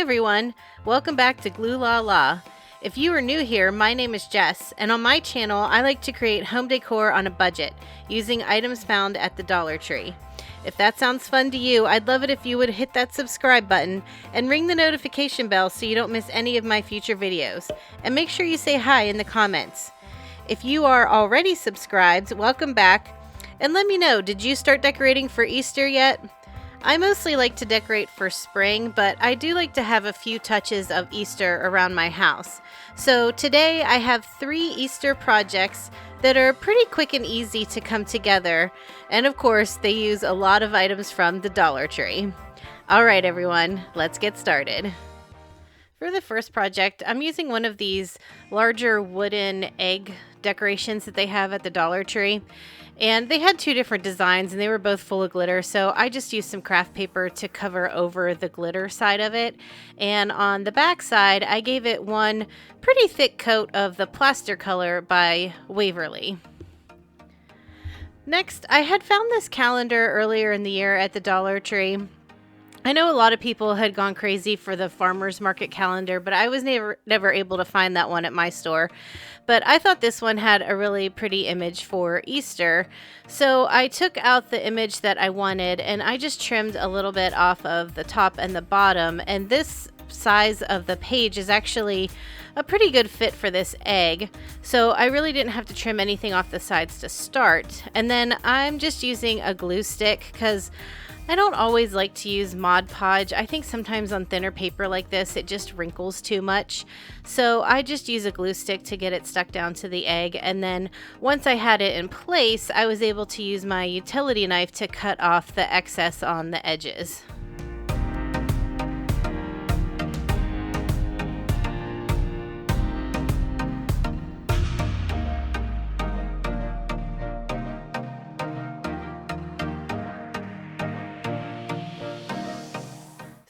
everyone, welcome back to Glue La La. If you are new here, my name is Jess, and on my channel I like to create home decor on a budget using items found at the Dollar Tree. If that sounds fun to you, I'd love it if you would hit that subscribe button and ring the notification bell so you don't miss any of my future videos, and make sure you say hi in the comments. If you are already subscribed, welcome back, and let me know, did you start decorating for Easter yet? I mostly like to decorate for spring, but I do like to have a few touches of Easter around my house. So today I have 3 Easter projects that are pretty quick and easy to come together, and of course they use a lot of items from the Dollar Tree. Alright everyone, let's get started. For the first project, I'm using one of these larger wooden egg decorations that they have at the Dollar Tree. And they had 2 different designs and they were both full of glitter, so I just used some craft paper to cover over the glitter side of it. And on the back side, I gave it one pretty thick coat of the plaster color by Waverly. Next, I had found this calendar earlier in the year at the Dollar Tree. I know a lot of people had gone crazy for the farmer's market calendar, but I was never able to find that one at my store. But I thought this one had a really pretty image for Easter. So I took out the image that I wanted and I just trimmed a little bit off of the top and the bottom. And this size of the page is actually a pretty good fit for this egg. So I really didn't have to trim anything off the sides to start. And then I'm just using a glue stick because I don't always like to use Mod Podge. I think sometimes on thinner paper like this it just wrinkles too much. So I just use a glue stick to get it stuck down to the egg, and then once I had it in place I was able to use my utility knife to cut off the excess on the edges.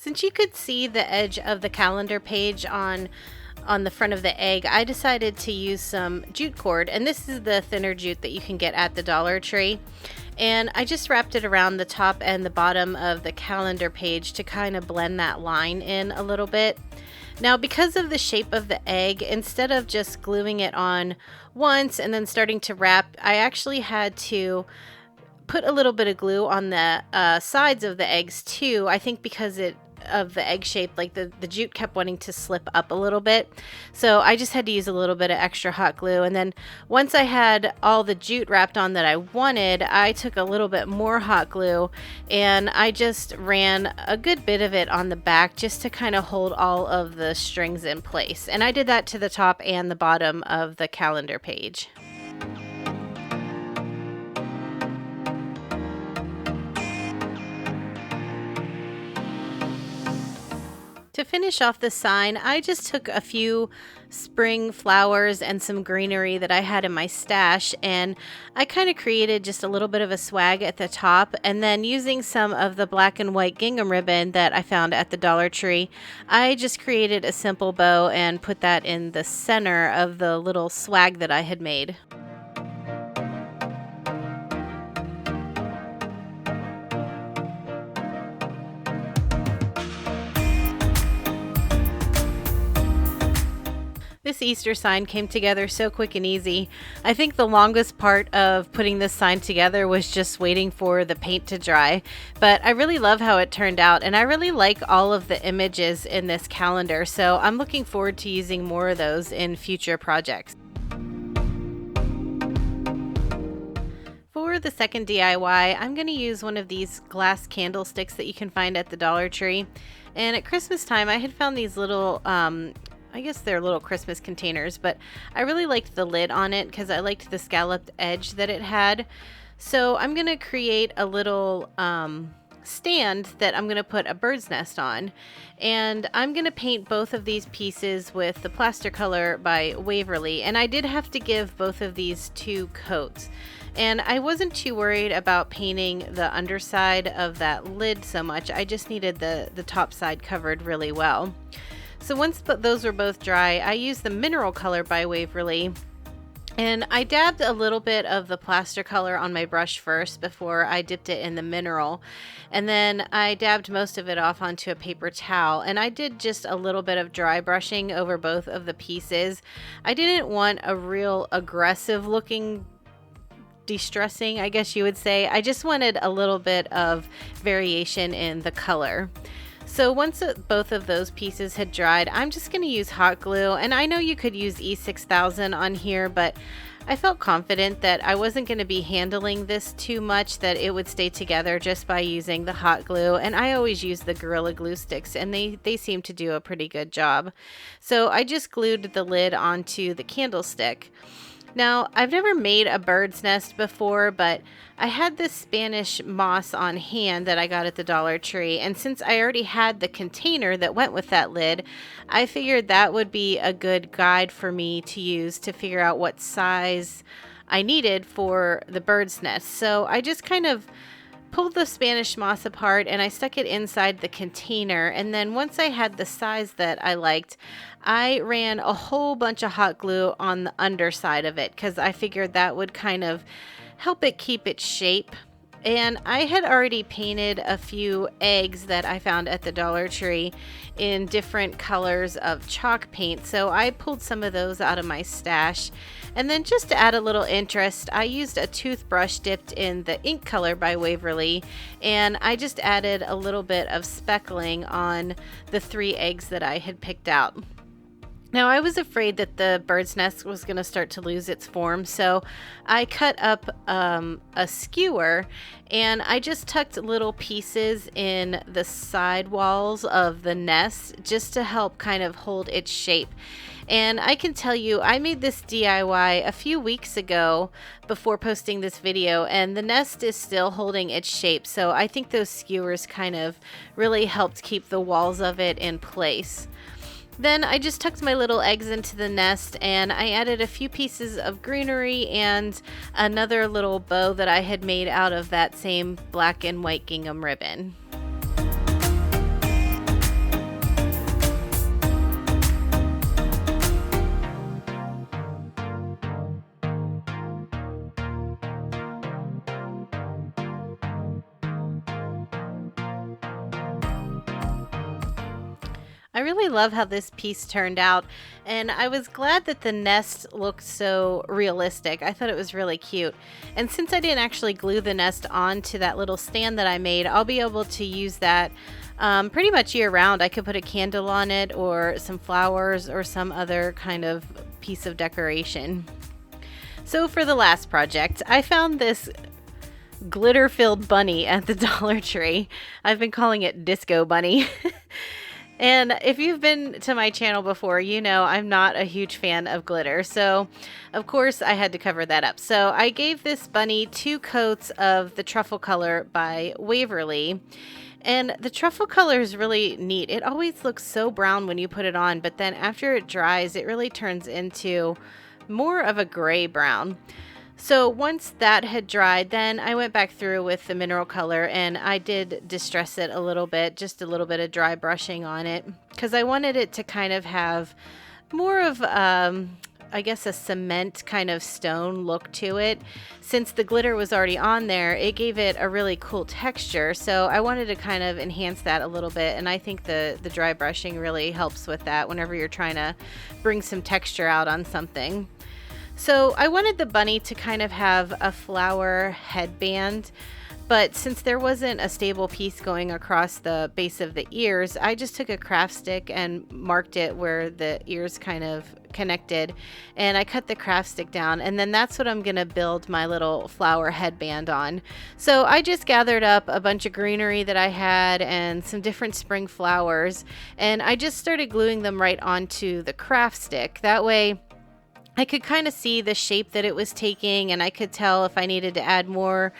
Since you could see the edge of the calendar page on the front of the egg, I decided to use some jute cord, and this is the thinner jute that you can get at the Dollar Tree. And I just wrapped it around the top and the bottom of the calendar page to kind of blend that line in a little bit. Now, because of the shape of the egg, instead of just gluing it on once and then starting to wrap, I actually had to put a little bit of glue on the sides of the eggs too. I think because of the egg shape, like the jute kept wanting to slip up a little bit, so I just had to use a little bit of extra hot glue. And then once I had all the jute wrapped on that I wanted, I took a little bit more hot glue and I just ran a good bit of it on the back just to kind of hold all of the strings in place, and I did that to the top and the bottom of the calendar page. To finish off the sign, I just took a few spring flowers and some greenery that I had in my stash, and I kind of created just a little bit of a swag at the top, and then using some of the black and white gingham ribbon that I found at the Dollar Tree, I just created a simple bow and put that in the center of the little swag that I had made. This Easter sign came together so quick and easy. I think the longest part of putting this sign together was just waiting for the paint to dry, but I really love how it turned out, and I really like all of the images in this calendar, so I'm looking forward to using more of those in future projects. For the second DIY, I'm going to use one of these glass candlesticks that you can find at the Dollar Tree, and at Christmas time I had found these little I guess they're little Christmas containers, but I really liked the lid on it because I liked the scalloped edge that it had. So I'm going to create a little stand that I'm going to put a bird's nest on. And I'm going to paint both of these pieces with the plaster color by Waverly. And I did have to give both of these 2 coats. And I wasn't too worried about painting the underside of that lid so much. I just needed the top side covered really well. So once those were both dry, I used the mineral color by Waverly And I dabbed a little bit of the plaster color on my brush first before I dipped it in the mineral. And then I dabbed most of it off onto a paper towel. And I did just a little bit of dry brushing over both of the pieces. I didn't want a real aggressive looking distressing, I guess you would say. I just wanted a little bit of variation in the color. So once both of those pieces had dried, I'm just going to use hot glue, and I know you could use E6000 on here, but I felt confident that I wasn't going to be handling this too much, that it would stay together just by using the hot glue. And I always use the Gorilla Glue sticks, and they seem to do a pretty good job. So I just glued the lid onto the candlestick. Now, I've never made a bird's nest before, but I had this Spanish moss on hand that I got at the Dollar Tree, and since I already had the container that went with that lid, I figured that would be a good guide for me to use to figure out what size I needed for the bird's nest. So I just kind of pulled the Spanish moss apart and I stuck it inside the container, and then once I had the size that I liked, I ran a whole bunch of hot glue on the underside of it because I figured that would kind of help it keep its shape. And I had already painted a few eggs that I found at the Dollar Tree in different colors of chalk paint, so I pulled some of those out of my stash. And then just to add a little interest, I used a toothbrush dipped in the ink color by Waverly, and I just added a little bit of speckling on the 3 eggs that I had picked out. Now, I was afraid that the bird's nest was going to start to lose its form, so I cut up a skewer, and I just tucked little pieces in the side walls of the nest just to help kind of hold its shape. And I can tell you, I made this DIY a few weeks ago before posting this video, and the nest is still holding its shape, so I think those skewers kind of really helped keep the walls of it in place. Then I just tucked my little eggs into the nest, and I added a few pieces of greenery and another little bow that I had made out of that same black and white gingham ribbon. I really love how this piece turned out, and I was glad that the nest looked so realistic. I thought it was really cute. And since I didn't actually glue the nest onto that little stand that I made, I'll be able to use that pretty much year round. I could put a candle on it or some flowers or some other kind of piece of decoration. So for the last project, I found this glitter-filled bunny at the Dollar Tree. I've been calling it Disco Bunny. And if you've been to my channel before, you know I'm not a huge fan of glitter. So, of course, I had to cover that up. So I gave this bunny 2 coats of the truffle color by Waverly. And the truffle color is really neat. It always looks so brown when you put it on, but then after it dries, it really turns into more of a gray brown. So once that had dried, then I went back through with the mineral color and I did distress it a little bit, just a little bit of dry brushing on it, because I wanted it to kind of have more of, I guess, a cement kind of stone look to it. Since the glitter was already on there, it gave it a really cool texture. So I wanted to kind of enhance that a little bit, and I think the dry brushing really helps with that whenever you're trying to bring some texture out on something. So I wanted the bunny to kind of have a flower headband, but since there wasn't a stable piece going across the base of the ears, I just took a craft stick and marked it where the ears kind of connected, and I cut the craft stick down, and then that's what I'm gonna build my little flower headband on. So I just gathered up a bunch of greenery that I had and some different spring flowers, and I just started gluing them right onto the craft stick. That way I could kind of see the shape that it was taking, and I could tell if I needed to add more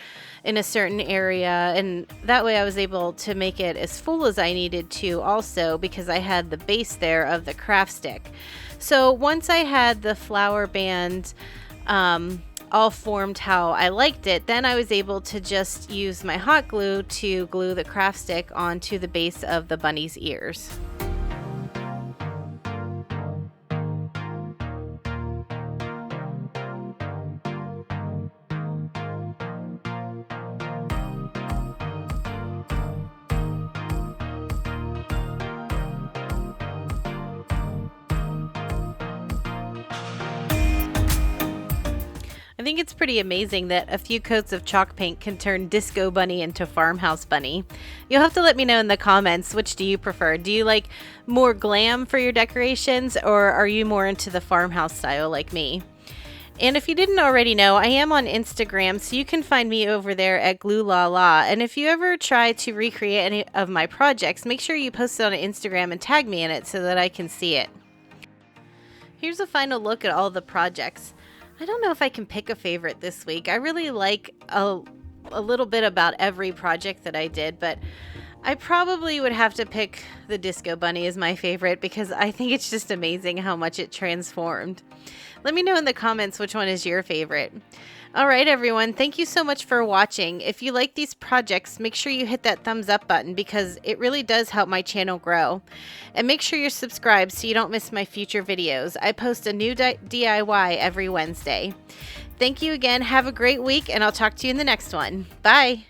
in a certain area, and that way I was able to make it as full as I needed to also, because I had the base there of the craft stick. So once I had the flower band all formed how I liked it, then I was able to just use my hot glue to glue the craft stick onto the base of the bunny's ears. think it's pretty amazing that a few coats of chalk paint can turn Disco Bunny into Farmhouse Bunny. You'll have to let me know in the comments, which do you prefer? Do you like more glam for your decorations, or are you more into the farmhouse style like me? And if you didn't already know, I am on Instagram, so you can find me over there at Glue La La. And if you ever try to recreate any of my projects, make sure you post it on Instagram and tag me in it so that I can see it. Here's a final look at all the projects. I don't know if I can pick a favorite this week. I really like a little bit about every project that I did, but I probably would have to pick the Disco Bunny as my favorite because I think it's just amazing how much it transformed. Let me know in the comments which one is your favorite. Alright everyone, thank you so much for watching. If you like these projects, make sure you hit that thumbs up button because it really does help my channel grow. And make sure you're subscribed so you don't miss my future videos. I post a new DIY every Wednesday. Thank you again, have a great week, and I'll talk to you in the next one. Bye!